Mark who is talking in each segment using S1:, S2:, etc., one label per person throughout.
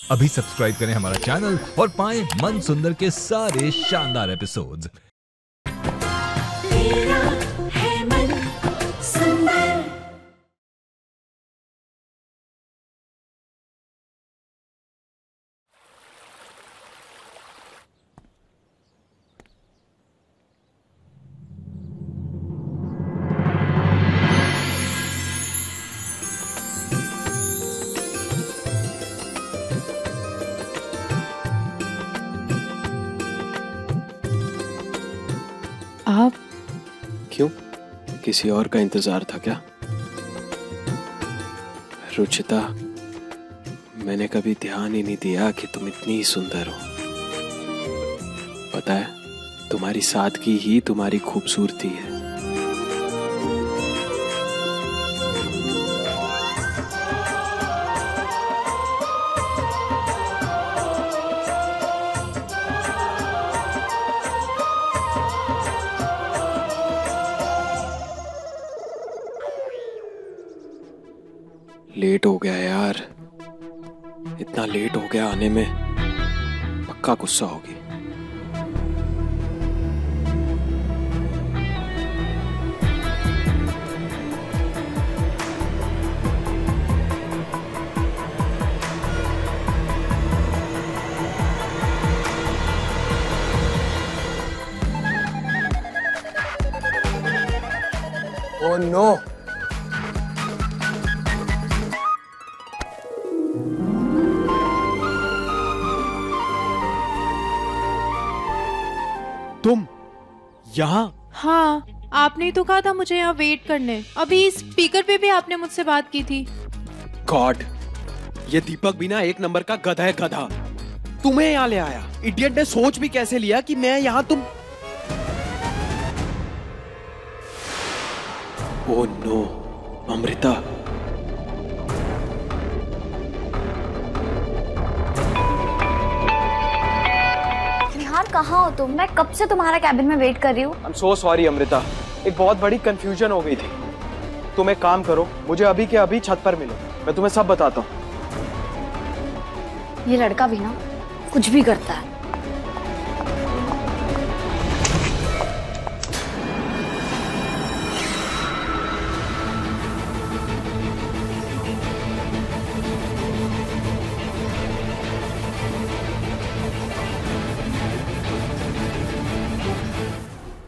S1: अभी सब्सक्राइब करें हमारा चैनल और पाएं मन सुंदर के सारे शानदार एपिसोड्स।
S2: तेरा है मन सुंदर।
S3: आप
S4: क्यों? किसी और का इंतजार था क्या? रुचिता, मैंने कभी ध्यान ही नहीं दिया कि तुम इतनी सुंदर हो। पता है, तुम्हारी सादगी ही तुम्हारी खूबसूरती है। लेट हो गया यार, इतना लेट हो गया आने में। पक्का गुस्सा होगी।
S5: ओह नो,
S4: तुम यहाँ?
S3: हाँ, आपने ही तो कहा था मुझे यहाँ वेट करने। अभी स्पीकर पे भी आपने मुझसे बात की थी।
S4: गॉड, ये दीपक भी ना एक नंबर का गधा है, गधा। तुम्हें यहाँ ले आया। इडियट ने सोच भी कैसे लिया कि मैं यहाँ तुम। Oh no, Amrita.
S6: निहार, कहाँ हो तुम? मैं कब से तुम्हारा कैबिन में वेट कर रही हूँ।
S5: I am so sorry Amrita, एक बहुत बड़ी कंफ्यूजन हो गई थी। तुम एक काम करो, मुझे अभी के अभी छत पर मिलो, मैं तुम्हें सब बताता हूँ।
S6: ये लड़का भी ना कुछ भी करता है।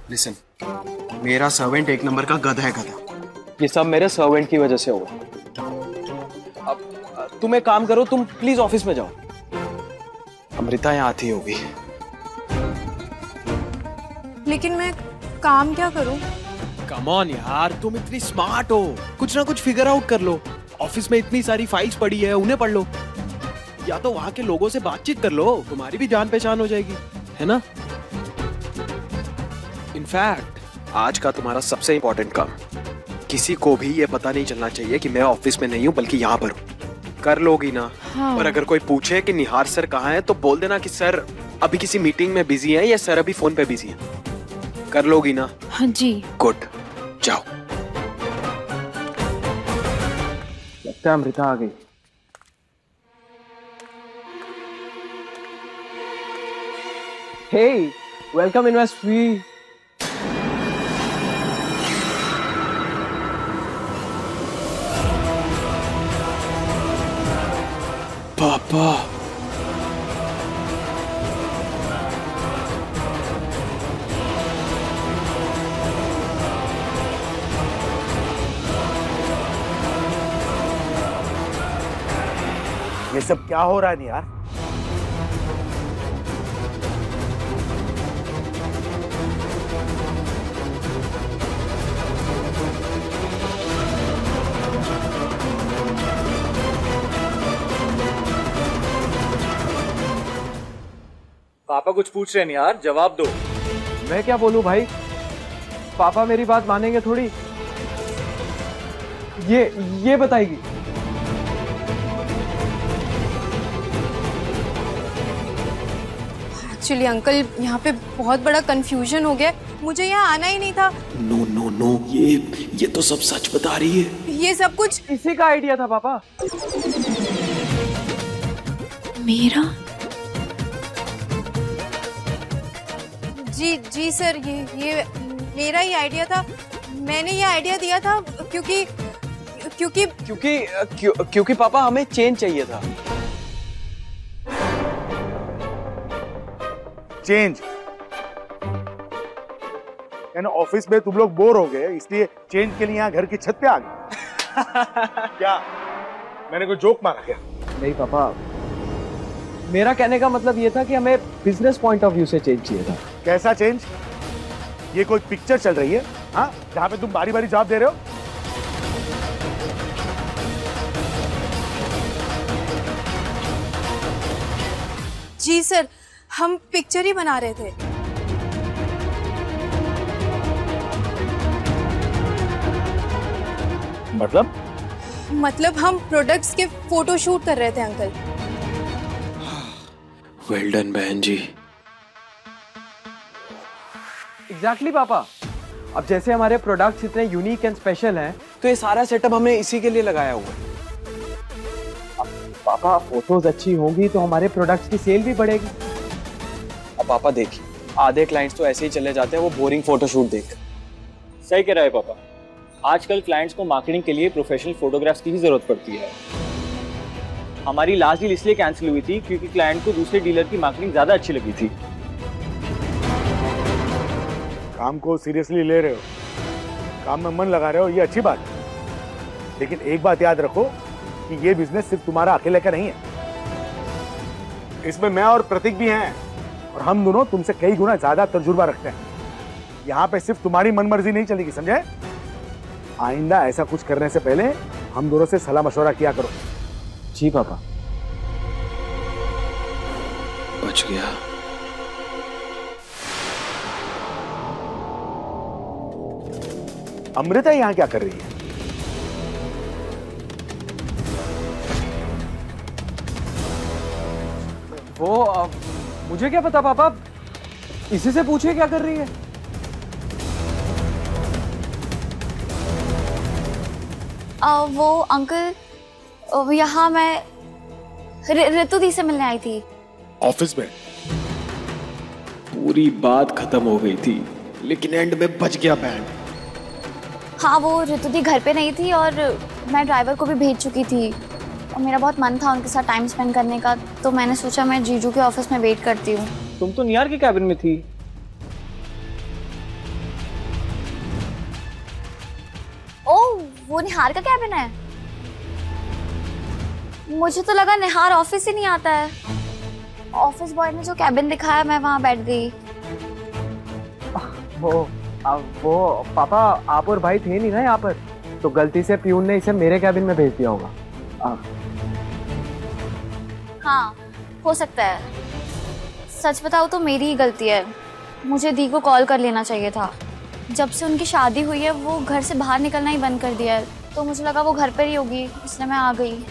S5: लिसन, मेरा सर्वेंट एक नंबर का गधा है, गधा। ये सब मेरे सर्वेंट की वजह से हुआ। अब तुम एक काम करो, तुम प्लीज ऑफिस में जाओ। अमृता यहाँ आती होगी।
S3: लेकिन मैं काम क्या करूँ?
S4: कम ऑन यार, तुम इतनी स्मार्ट हो, कुछ ना कुछ फिगर आउट कर लो। ऑफिस में इतनी सारी फाइल्स पड़ी है, उन्हें पढ़ लो, या तो वहां के लोगों से बातचीत कर लो, तुम्हारी भी जान पहचान हो जाएगी, है ना? इनफैक्ट आज का तुम्हारा सबसे इंपॉर्टेंट काम, किसी को भी ये पता नहीं चलना चाहिए कि मैं ऑफिस में नहीं हूँ बल्कि यहाँ पर हूँ। कर लोगी ना?
S3: हाँ।
S4: और अगर कोई पूछे कि निहार सर कहाँ हैं, तो बोल देना कि सर अभी किसी मीटिंग में बिजी हैं या सर अभी फोन पे बिजी हैं। कर लोगी ना?
S3: हाँ जी।
S4: गुड, जाओ।
S5: लगता है अमृता आ गई। हे, वेलकम इन माय स्वीट।
S4: पापा,
S7: ये सब क्या हो रहा है यार?
S8: पापा कुछ पूछ रहे हैं यार, जवाब दो।
S5: मैं क्या बोलूं भाई, पापा मेरी बात मानेंगे थोड़ी। ये बताएगी।
S3: एक्चुअली अंकल, यहाँ पे बहुत बड़ा कंफ्यूजन हो गया। मुझे यहाँ आना ही नहीं था।
S4: नो नो नो, ये तो सब सच बता रही है।
S3: ये सब कुछ
S5: इसी का आइडिया था पापा।
S3: मेरा? जी सर, ये मेरा ही आइडिया था। मैंने ये आइडिया दिया था
S5: क्योंकि पापा हमें चेंज चाहिए था।
S7: चेंज? यानी ऑफिस में तुम लोग बोर हो गए इसलिए चेंज के लिए यहाँ घर की छत पे आ गए? क्या मैंने कोई जोक मारा क्या?
S5: नहीं पापा, मेरा कहने का मतलब ये था कि हमें बिजनेस पॉइंट ऑफ व्यू से चेंज चाहिए था।
S7: कैसा चेंज? ये कोई पिक्चर चल रही है हाँ, जहाँ पे तुम बारी बारी जवाब दे रहे हो?
S3: जी सर, हम पिक्चर ही बना रहे थे। मतलब हम प्रोडक्ट्स के फोटो शूट कर रहे थे अंकल।
S4: वेल डन बहन जी।
S5: एग्जैक्टली पापा, अब जैसे हमारे प्रोडक्ट्स इतने यूनिक एंड स्पेशल हैं, तो ये सारा सेटअप हमने इसी के लिए लगाया हुआ है। अब पापा फोटोज अच्छी होंगी तो हमारे प्रोडक्ट्स की सेल भी बढ़ेगी। अब पापा देखिए, आधे क्लाइंट्स तो ऐसे ही चले जाते हैं वो बोरिंग फोटोशूट देख।
S8: सही कह रहा है पापा, आजकल क्लाइंट्स को मार्केटिंग के लिए प्रोफेशनल फोटोग्राफ्स की भी जरूरत पड़ती है। हमारी लास्ट डील इसलिए कैंसिल हुई थी क्योंकि क्लाइंट को दूसरे डीलर की मार्केटिंग ज्यादा अच्छी लगी थी।
S7: काम को सीरियसली ले रहे हो, काम में मन लगा रहे हो, ये अच्छी बात है। लेकिन एक बात याद रखो कि ये बिजनेस सिर्फ तुम्हारा अकेले का नहीं है। इसमें मैं और प्रतीक भी हैं और हम दोनों तुमसे कई गुना ज्यादा तजुर्बा रखते हैं। यहाँ पे सिर्फ तुम्हारी मनमर्जी नहीं चलेगी, समझे? आइंदा ऐसा कुछ करने से पहले हम दोनों से सलाह मशवरा किया करो।
S5: जी पापा।
S4: बच गया।
S7: अमृता यहाँ क्या कर रही है?
S5: वो मुझे क्या पता पापा, इसी से पूछिए क्या कर रही है।
S6: वो अंकल, यहाँ मैं ऋतु दी से मिलने आई थी।
S7: ऑफिस में?
S4: पूरी बात खत्म हो गई थी लेकिन एंड में बच गया बैंड।
S6: हाँ, वो ऋतु दी घर पे नहीं थी और मैं ड्राइवर को भी भेज चुकी थी और मेरा बहुत मन था उनके साथ टाइम स्पेंड करने का, तो मैंने सोचा मैं जीजू के ऑफिस में वेट करती हूँ।
S8: तुम तो निहार के कैबिन में थी।
S6: ओह, वो निहार का कैबिन है? मुझे तो लगा निहार ऑफिस ही नहीं आता है। ऑफिस बॉय ने जो कैबिन दिखाया मैं वहां बैठ गई।
S5: वो पापा, आप और भाई थे नहीं ना यहाँ पर, तो गलती से प्यून ने इसे मेरे कैबिन में भेज दिया होगा।
S6: हाँ, हो सकता है। सच बताओ तो मेरी ही गलती है। मुझे दी को कॉल कर लेना चाहिए था। जब से उनकी शादी हुई है वो घर से बाहर निकलना ही बंद कर दिया है, तो मुझे लगा वो घर पर ही होगी, इसलिए मैं आ गई।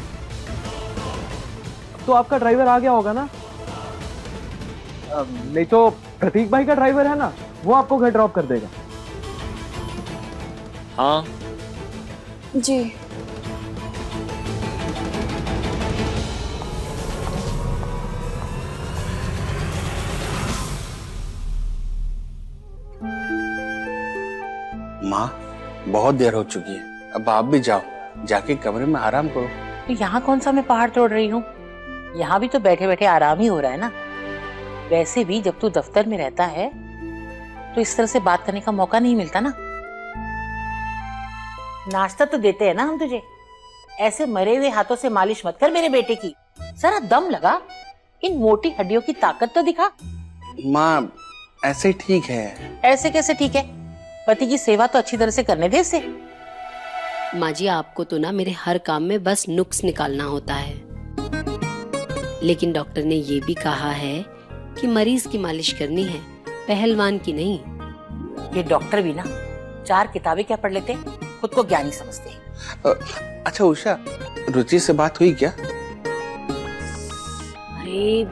S5: तो आपका ड्राइवर आ गया होगा ना? नहीं तो प्रतीक भाई का ड्राइवर है ना, वो आपको घर ड्रॉप कर देगा।
S8: हाँ
S6: जी।
S9: माँ, बहुत देर हो चुकी है, अब आप भी जाओ, जाके कमरे में आराम करो।
S10: तो यहाँ कौन सा मैं पहाड़ तोड़ रही हूँ? यहाँ भी तो बैठे बैठे आराम ही हो रहा है ना। वैसे भी जब तू दफ्तर में रहता है तो इस तरह से बात करने का मौका नहीं मिलता ना। नाश्ता तो देते हैं ना हम तुझे, ऐसे मरे हुए हाथों से मालिश मत कर मेरे बेटे की। जरा दम लगा, इन मोटी हड्डियों की ताकत तो दिखा।
S9: माँ, ऐसे ठीक है।
S10: ऐसे कैसे ठीक है? पति की सेवा तो अच्छी तरह से करने दे इसे।
S11: माँ जी, आपको तो ना मेरे हर काम में बस नुक्स निकालना होता है, लेकिन डॉक्टर ने ये भी कहा है कि मरीज की मालिश करनी है, पहलवान की नहीं।
S10: ये डॉक्टर भी ना 4 किताबें क्या पढ़ लेते, खुद को ज्ञानी समझते।
S9: अच्छा उषा, रुचि से बात हुई क्या?
S11: अरे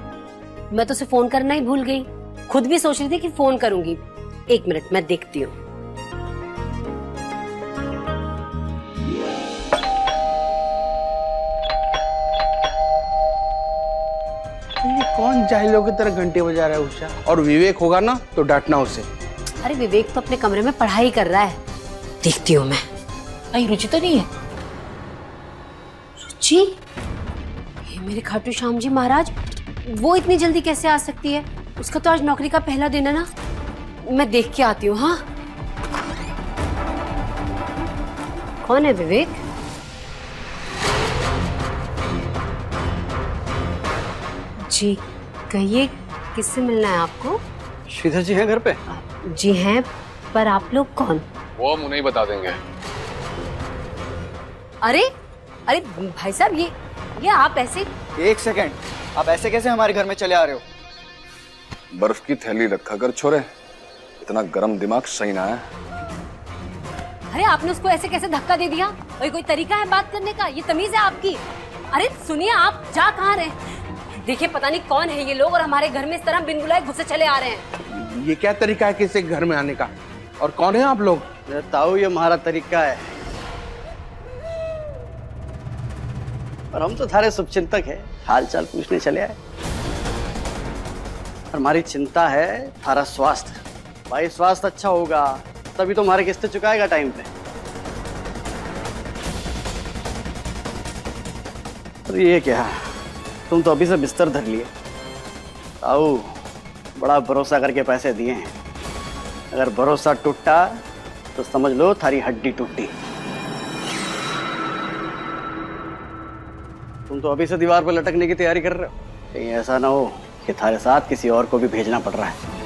S11: मैं तो उसे फोन करना ही भूल गई, खुद भी सोच रही थी कि फोन करूंगी। 1 मिनट मैं देखती हूँ।
S9: कौन जाहिलों की तरह घंटे बजा रहा है उषा? और विवेक होगा ना तो डांटना उसे।
S11: अरे विवेक तो अपने कमरे में पढ़ाई कर रहा है, देखती हूँ मैं।
S10: कहीं रुचि तो नहीं है?
S11: रुचि? ये मेरे खाटू श्याम जी महाराज, वो इतनी जल्दी कैसे आ सकती है? उसका तो आज नौकरी का पहला दिन है ना। मैं देख के आती हूँ। हाँ, कौन है विवेक? जी कहिए, किससे मिलना है आपको?
S5: श्रीधर जी हैं घर पे?
S11: जी हैं, पर आप लोग कौन?
S12: वो हम उन्हें बता देंगे।
S11: अरे अरे भाई साहब, ये आप ऐसे?
S5: एक सेकंड, आप ऐसे कैसे हमारे घर में चले आ रहे हो?
S12: बर्फ की थैली रखा कर छोरे, इतना गरम दिमाग सही ना है।
S11: अरे आपने उसको ऐसे कैसे धक्का दे दिया? कोई तरीका है बात करने का? ये तमीज है आपकी? अरे सुनिए, आप जा कहाँ रहे? देखिए पता नहीं कौन है ये लोग और हमारे घर में इस तरह बिन बुलाए घुसे चले आ रहे हैं।
S9: ये क्या तरीका है किसी घर में आने का? और कौन है आप लोग?
S5: ताऊ, ये हमारा तरीका है, और हम तो थारे शुभचिंतक है, हाल चाल पूछने चले आए। हमारी चिंता है थारा स्वास्थ्य। भाई स्वास्थ्य अच्छा होगा तभी तो हमारे किस्तें चुकाएगा टाइम पे। अरे ये क्या, तुम तो अभी से बिस्तर धर लिए। ताऊ, बड़ा भरोसा करके पैसे दिए हैं, अगर भरोसा टूटा तो समझ लो थारी हड्डी टूटी। तुम तो अभी से दीवार पर लटकने की तैयारी कर रहे हो, कहीं ऐसा ना हो कि थारे साथ किसी और को भी भेजना पड़ रहा है।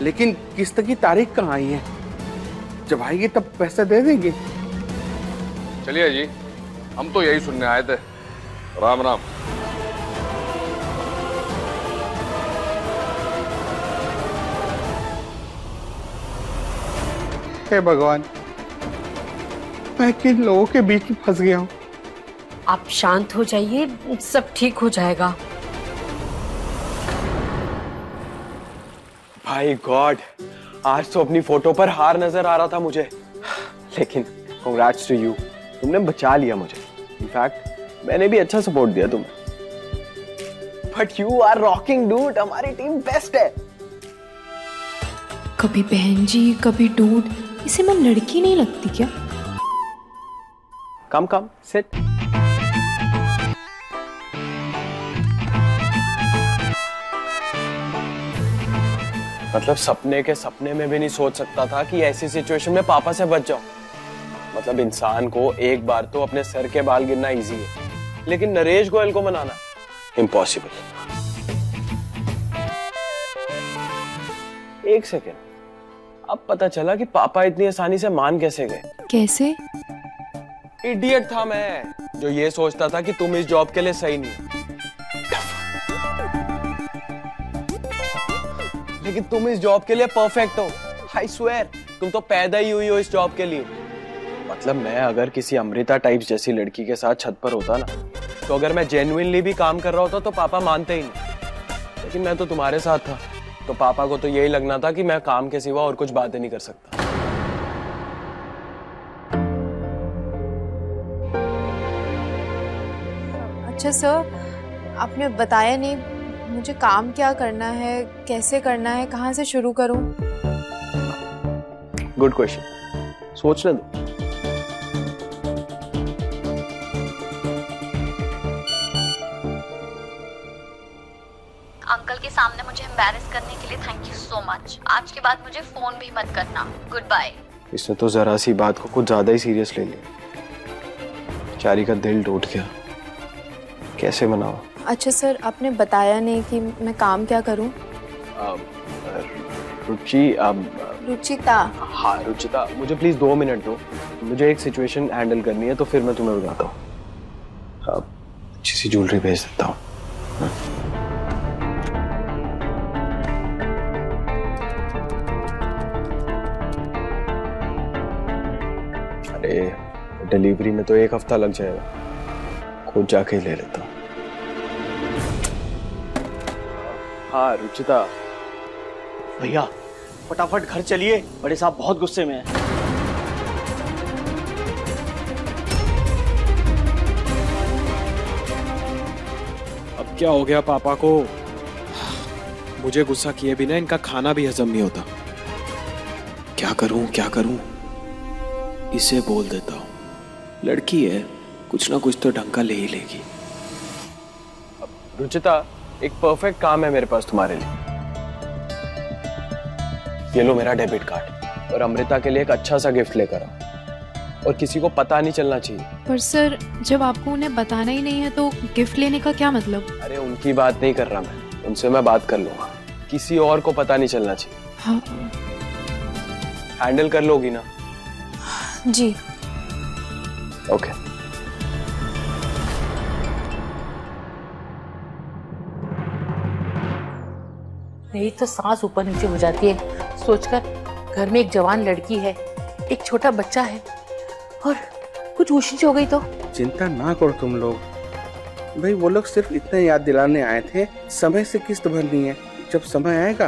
S9: लेकिन किस्त की तारीख कहाँ आई है? जब आएगी तब पैसे दे देंगे।
S12: चलिए जी, हम तो यही सुनने आए थे। राम राम।
S9: हे भगवान, मैं किन लोगों के बीच में फंस गया हूँ।
S11: आप शांत हो जाइए, सब ठीक हो जाएगा।
S4: भाई गॉड, आज तो अपनी फोटो पर हार नजर आ रहा था मुझे, लेकिन कांग्रेट्स टू यू, तुमने बचा लिया मुझे। इनफैक्ट मैंने भी अच्छा सपोर्ट दिया तुम्हें। But you are rocking dude, हमारी टीम बेस्ट है।
S3: कभी बहन जी, कभी डूड, इसे मैं लड़की नहीं लगती क्या?
S4: कम कम सिट। मतलब सपने के सपने में भी नहीं सोच सकता था कि ऐसी सिचुएशन में पापा से बच जाऊं। मतलब इंसान को एक बार तो अपने सर के बाल गिरना इजी है, लेकिन नरेश गोयल को मनाना इम्पॉसिबल। एक सेकेंड, अब पता चला कि पापा इतनी आसानी से मान कैसे गए।
S3: कैसे?
S4: इडियट था मैं, जो ये सोचता था कि तुम इस जॉब के लिए सही नहीं हो। लेकिन तुम इस जॉब के लिए परफेक्ट हो। आई स्वेयर, तुम तो पैदा ही हुई हो इस जॉब के लिए। मतलब मैं अगर किसी अमृता टाइप्स जैसी लड़की के साथ छत पर होता ना, तो अगर मैं जेन्युइनली भी काम कर रहा होता तो पापा मानते ही नहीं। लेकिन मैं तो तुम्हारे साथ था, तो पापा को तो यही लगना था कि मैं काम के सिवा और कुछ बातें नहीं कर सकता।
S3: अच्छा सर, आपने बताया नहीं मुझे काम क्या करना है, कैसे करना है, कहाँ से शुरू करूं?
S4: गुड क्वेश्चन, सोचने दो।
S6: अंकल के सामने मुझे एम्बैरेस करने के लिए थैंक यू सो मच। आज के बाद मुझे फोन भी मत करना। Goodbye.
S4: इसने तो जरा सी बात को कुछ ज्यादा ही सीरियस ले लिया। चारी का दिल टूट गया, कैसे मनाओ?
S3: अच्छा सर, आपने बताया नहीं कि मैं काम क्या करूं? रुचिता।
S4: हाँ रुचिता, मुझे प्लीज 2 मिनट दो, मुझे एक सिचुएशन हैंडल करनी है, तो फिर मैं तुम्हें बताता हूँ। अच्छी सी ज्वेलरी भेज देता हूँ। अरे डिलीवरी में तो 1 हफ्ता लग जाएगा, खुद जाके ही ले लेता हूँ। हाँ रुचिता।
S5: भैया फटाफट घर चलिए, बड़े साहब बहुत गुस्से में हैं।
S4: क्या हो गया पापा को? मुझे गुस्सा किए बिना इनका खाना भी हजम नहीं होता। क्या करूं क्या करूं? इसे बोल देता हूं, लड़की है, कुछ ना कुछ तो ढंग का ले ही लेगी।
S5: रुचिता, एक परफेक्ट काम है मेरे पास तुम्हारे लिए। ये लो मेरा डेबिट कार्ड और अमृता के लिए एक अच्छा सा गिफ्ट लेकर आओ, और किसी को पता नहीं चलना चाहिए।
S3: पर सर, जब आपको उन्हें बताना ही नहीं है तो गिफ्ट लेने का क्या मतलब?
S5: अरे उनकी बात नहीं कर रहा मैं, उनसे मैं बात कर लूंगा। किसी और को पता नहीं चलना चाहिए।
S3: हाँ।
S5: हैंडल कर लोगी ना?
S3: जी।
S5: ओके।
S10: मेरी तो सांस ऊपर नीचे हो जाती है सोचकर घर में एक जवान लड़की है, एक छोटा बच्चा है, और कुछ ऊँची हो गई तो।
S9: चिंता ना करो तुम लोग भाई, वो लोग सिर्फ इतना याद दिलाने आए थे समय से किस्त भरनी है। जब समय आएगा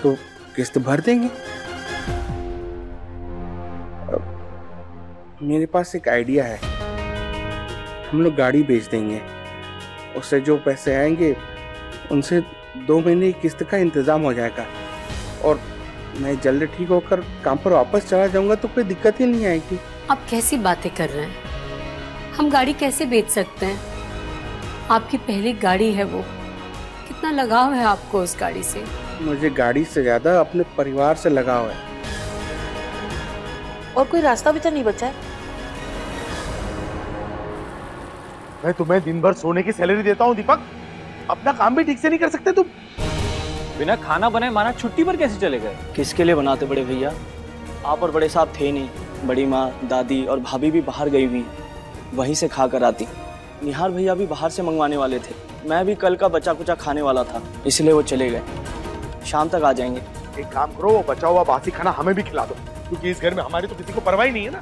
S9: तो किस्त भर देंगे। मेरे पास एक आइडिया है, हम लोग गाड़ी बेच देंगे, उससे जो पैसे आएंगे उनसे 2 महीने की किस्त का इंतजाम हो जाएगा, और मैं जल्द ठीक होकर काम पर वापस चला जाऊंगा तो कोई दिक्कत ही नहीं आएगी।
S11: आप कैसी बातें कर रहे हैं? हम गाड़ी कैसे बेच सकते हैं? आपकी पहली गाड़ी है वो, कितना लगाव है आपको उस गाड़ी से?
S9: मुझे गाड़ी से ज्यादा अपने परिवार से लगाव है।
S10: और कोई रास्ता भी तो नहीं बचा है।
S7: मैं तुम्हें दिन भर सोने की सैलरी देता हूँ दीपक, अपना काम भी ठीक से नहीं कर सकते तुम।
S8: बिना खाना बनाए माना छुट्टी पर कैसे चले गए?
S13: किसके लिए बनाते बड़े भैया? आप और बड़े साहब थे नहीं, बड़ी माँ, दादी और भाभी भी बाहर गई हुई, वहीं से खा कर आती। निहार भैया भी बाहर से मंगवाने वाले थे, मैं भी कल का बचा कुचा खाने वाला था, इसलिए वो चले गए। शाम तक आ जाएंगे।
S7: एक काम करो, वो बचा हुआ बासी खाना हमें भी खिला दो, क्योंकि इस घर में हमारी तो किसी को परवाह ही नहीं है ना।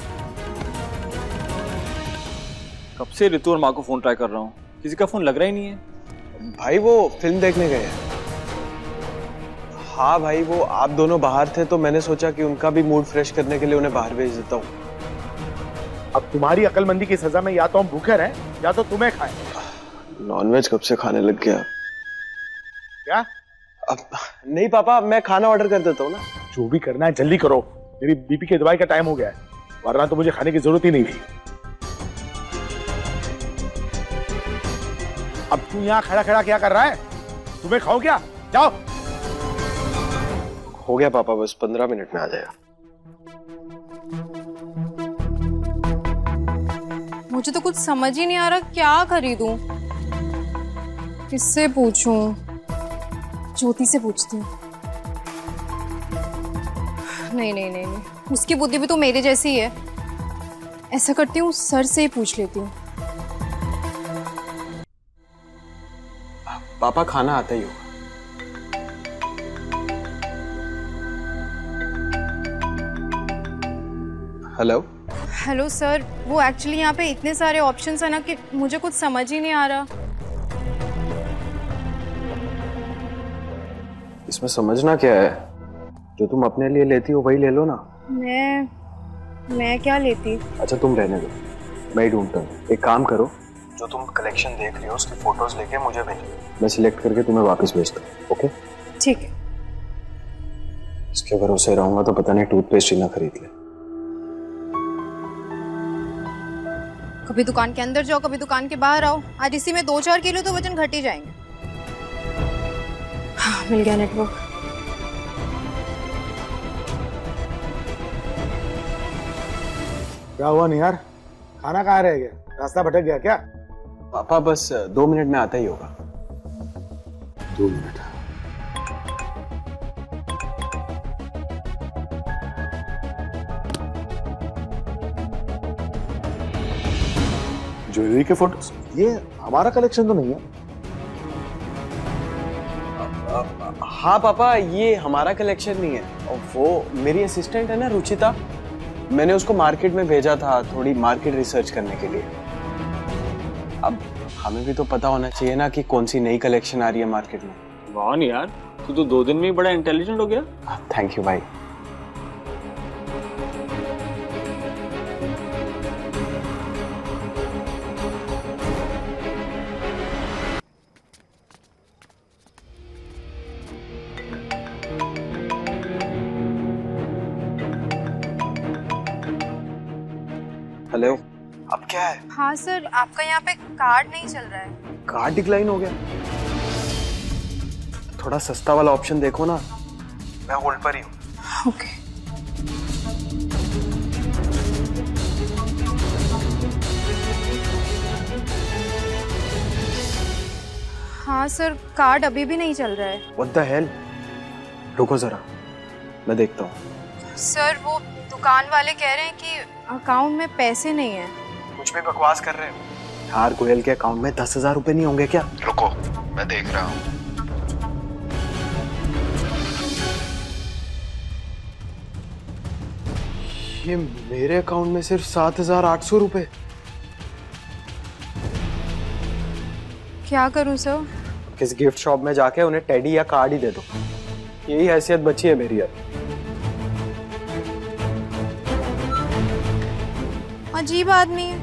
S8: कब से ऋतु और माँ को फोन ट्राई कर रहा हूँ, किसी का फोन लग रहा ही नहीं है।
S5: भाई वो फिल्म देखने गए हैं। हाँ भाई, वो आप दोनों बाहर थे तो मैंने सोचा कि उनका भी मूड फ्रेश करने के लिए उन्हें बाहर भेज देता हूँ।
S7: अब तुम्हारी अकलमंदी की सजा में या तो हम भूखे रहें या तो तुम्हें खाएं।
S5: नॉनवेज कब से खाने लग गया।
S7: क्या?
S5: अब नहीं पापा, मैं खाना ऑर्डर कर देता हूँ ना।
S7: जो भी करना है जल्दी करो, मेरी बीपी की दवाई का टाइम हो गया है, वरना तो मुझे खाने की जरूरत ही नहीं थी। अब तू यहाँ खड़ा खड़ा क्या कर रहा है? तुम्हें खाओ क्या? जाओ।
S5: हो गया पापा, बस 15 मिनट में आ जाएगा।
S3: मुझे तो कुछ समझ ही नहीं आ रहा, क्या खरीदूं? किससे पूछूं? ज्योति से पूछती हूँ। नहीं, उसकी बुद्धि भी तो मेरे जैसी ही है। ऐसा करती हूँ, सर से ही पूछ लेती हूँ।
S5: पापा खाना आता ही होगा।
S3: हेलो सर, वो एक्चुअली यहाँ पे इतने सारे ऑप्शंस है ना कि मुझे कुछ समझ ही नहीं आ रहा।
S5: इसमें समझना क्या है? जो तुम अपने लिए लेती हो वही ले लो ना।
S3: मैं क्या लेती?
S5: अच्छा तुम रहने दो, मैं ही ढूंढता हूँ। एक काम करो, जो तुम कलेक्शन देख रही हो उसकी फोटोज लेके मुझे भेजो, मैं सिलेक्ट करके तुम्हें वापस भेजता हूँ। ओके
S3: ठीक है।
S5: इसके भरोसे रहूंगा तो पता नहीं टूथपेस्ट ही ना खरीद ले।
S3: कभी दुकान के अंदर जाओ, कभी दुकान के बाहर आओ, आज इसी में 2-4 किलो तो वजन घट ही जाएंगे। हाँ, मिल गया नेटवर्क।
S7: क्या हुआ निहार, खाना कहाँ रह गया? रास्ता भटक गया क्या?
S5: पापा बस 2 मिनट में आता ही होगा।
S7: 2 मिनट। ज्वेलरी के फोटोज, ये हमारा कलेक्शन तो नहीं है।
S5: हाँ पापा, ये हमारा कलेक्शन नहीं है, और वो मेरी असिस्टेंट है ना रुचिता, मैंने उसको मार्केट में भेजा था थोड़ी मार्केट रिसर्च करने के लिए। अब हमें भी तो पता होना चाहिए ना कि कौन सी नई कलेक्शन आ रही है मार्केट में।
S8: वाह नहीं यार, तू तो 2 दिन में ही बड़ा इंटेलिजेंट हो गया।
S5: थैंक यू भाई। क्या है?
S3: हाँ सर, आपका यहाँ पे कार्ड नहीं चल रहा है।
S5: कार्ड डिक्लाइन हो गया? थोड़ा सस्ता वाला ऑप्शन देखो ना, मैं होल्ड पर ही हूँ।
S3: ओके। हाँ सर, कार्ड अभी भी नहीं चल रहा है।
S5: What the hell? रुको जरा, मैं देखता हूँ।
S3: सर वो दुकान वाले कह रहे हैं कि अकाउंट में पैसे नहीं है।
S5: कुछ भी बकवास कर रहे हो यार। गोयल के अकाउंट में 10,000 रुपए नहीं होंगे क्या? रुको, मैं देख रहा हूँ। ये मेरे अकाउंट में सिर्फ 7,800 रुपए।
S3: क्या करूं सर?
S5: किस गिफ्ट शॉप में जाके उन्हें टेडी या कार्ड ही दे दो, यही हैसियत बची है मेरी।
S3: अजीब आदमी है,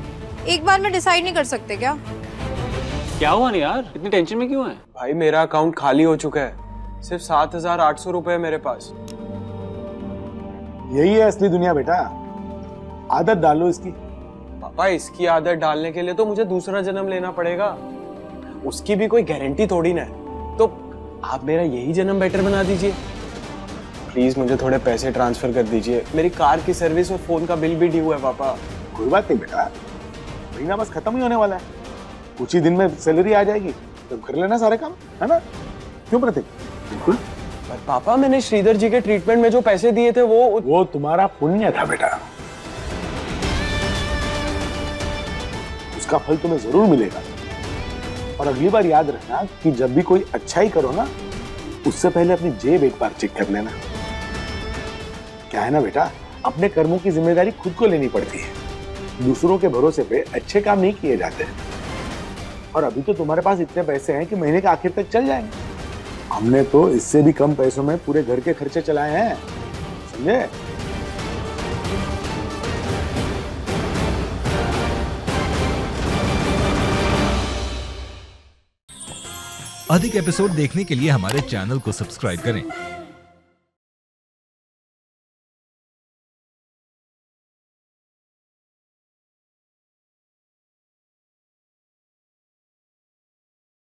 S3: एक बार में डिसाइड नहीं कर सकते क्या?
S8: क्या हुआ नहीं यार, इतनी टेंशन में क्यों है?
S5: भाई मेरा अकाउंट खाली हो चुका है, सिर्फ 7,800 रुपए है मेरे पास।
S7: यही है असली दुनिया बेटा, आदत डालो इसकी।
S5: पापा इसकी आदत डालने के लिए तो मुझे दूसरा जन्म लेना पड़ेगा, उसकी भी कोई गारंटी थोड़ी ना है। तो आप मेरा यही जन्म बेटर बना दीजिए प्लीज। मुझे थोड़े पैसे ट्रांसफर कर दीजिए, मेरी कार की सर्विस और फोन का बिल भी ड्यू है पापा।
S7: कोई बात नहीं बेटा, महीना बस खत्म ही होने वाला है, कुछ ही दिन में सैलरी आ जाएगी, तो कर लेना सारे काम, है ना? क्यों प्रतीक? बिल्कुल।
S5: पर पापा मैंने श्रीधर जी के ट्रीटमेंट में जो पैसे दिए थे वो
S7: तुम्हारा पुण्य था बेटा, उसका फल तुम्हें जरूर मिलेगा। और अगली बार याद रखना कि जब भी कोई अच्छाई करो ना, उससे पहले अपनी जेब एक बार चेक कर लेना। क्या है ना बेटा, अपने कर्मों की जिम्मेदारी खुद को लेनी पड़ती है, दूसरों के भरोसे पे अच्छे काम नहीं किए जाते। और अभी तो तुम्हारे पास इतने पैसे हैं कि महीने के आखिर तक चल जाएंगे। हमने तो इससे भी कम पैसों में पूरे घर के खर्चे चलाए हैं, समझे?
S1: अधिक एपिसोड देखने के लिए हमारे चैनल को सब्सक्राइब करें